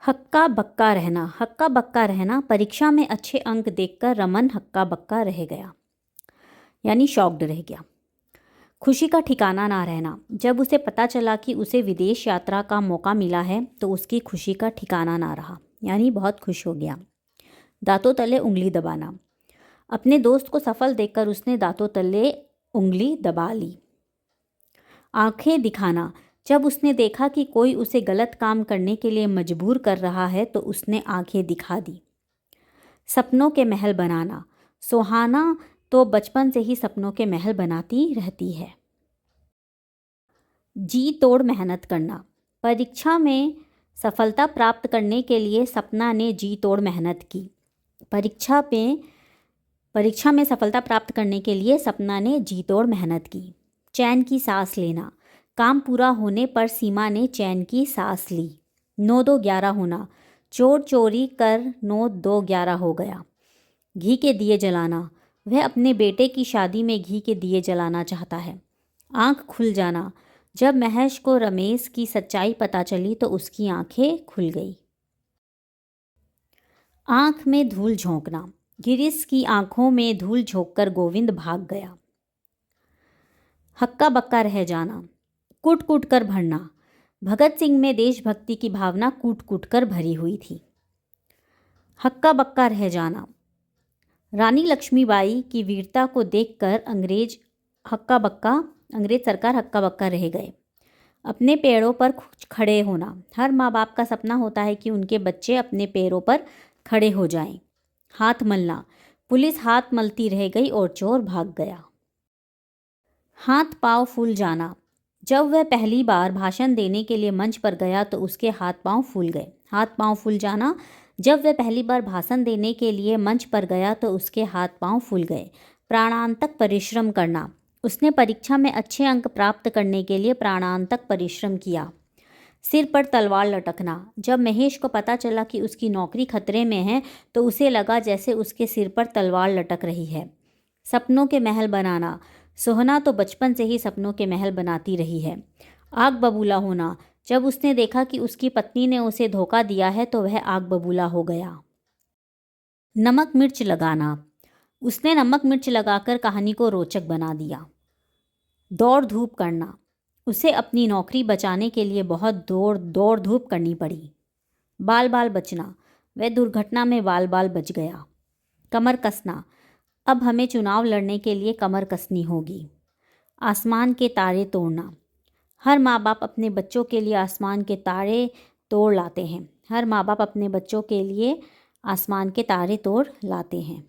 हक्का बक्का रहना। हक्का बक्का रहना, परीक्षा में अच्छे अंक देखकर रमन हक्का बक्का रह गया, यानी शॉक्ड रह गया। खुशी का ठिकाना ना रहना। जब उसे पता चला कि उसे विदेश यात्रा का मौका मिला है तो उसकी खुशी का ठिकाना ना रहा, यानी बहुत खुश हो गया। दांतों तले उंगली दबाना। अपने दोस्त को सफल देखकर उसने दांतों तले उंगली दबा ली। आंखें दिखाना। जब उसने देखा कि कोई उसे गलत काम करने के लिए मजबूर कर रहा है तो उसने आंखें दिखा दी। सपनों के महल बनाना। सुहाना तो बचपन से ही सपनों के महल बनाती रहती है। जी तोड़ मेहनत करना। परीक्षा में सफलता प्राप्त करने के लिए सपना ने जी तोड़ मेहनत की। परीक्षा में सफलता प्राप्त करने के लिए सपना ने जी तोड़ मेहनत की। चैन की सांस लेना। काम पूरा होने पर सीमा ने चैन की सांस ली। 9-2-11 होना। चोर चोरी कर 9-2-11 हो गया। घी के दिए जलाना। वह अपने बेटे की शादी में घी के दिए जलाना चाहता है। आंख खुल जाना। जब महेश को रमेश की सच्चाई पता चली तो उसकी आंखें खुल गई। आंख में धूल झोंकना। गिरीश की आंखों में धूल झोंककर गोविंद भाग गया। हक्का बक्का रह जाना। कूट कूट कर भरना। भगत सिंह में देशभक्ति की भावना कूट कूट कर भरी हुई थी। हक्का बक्का रह जाना। रानी लक्ष्मीबाई की वीरता को देखकर अंग्रेज सरकार हक्का बक्का रह गए। अपने पैरों पर खड़े होना। हर माँ बाप का सपना होता है कि उनके बच्चे अपने पैरों पर खड़े हो जाएं। हाथ मलना। पुलिस हाथ मलती रह गई और चोर भाग गया। हाथ पांव फूल जाना। जब वह पहली बार भाषण देने के लिए मंच पर गया तो उसके हाथ पांव फूल गए। हाथ पांव फूल जाना। जब वह पहली बार भाषण देने के लिए मंच पर गया तो उसके हाथ पांव फूल गए। प्राणांतक परिश्रम करना। उसने परीक्षा में अच्छे अंक प्राप्त करने के लिए प्राणांतक परिश्रम किया। सिर पर तलवार लटकना। जब महेश को पता चला कि उसकी नौकरी खतरे में है तो उसे लगा जैसे उसके सिर पर तलवार लटक रही है। सपनों के महल बनाना। सोहना तो बचपन से ही सपनों के महल बनाती रही है। आग बबूला होना। जब उसने देखा कि उसकी पत्नी ने उसे धोखा दिया है तो वह आग बबूला हो गया। नमक मिर्च लगाना। उसने नमक मिर्च लगाकर कहानी को रोचक बना दिया। दौड़ धूप करना। उसे अपनी नौकरी बचाने के लिए बहुत दौड़ धूप करनी पड़ी। बाल बाल बचना। वह दुर्घटना में बाल बाल बच गया। कमर कसना। अब हमें चुनाव लड़ने के लिए कमर कसनी होगी। आसमान के तारे तोड़ना। हर माँ बाप अपने बच्चों के लिए आसमान के तारे तोड़ लाते हैं। हर माँ बाप अपने बच्चों के लिए आसमान के तारे तोड़ लाते हैं।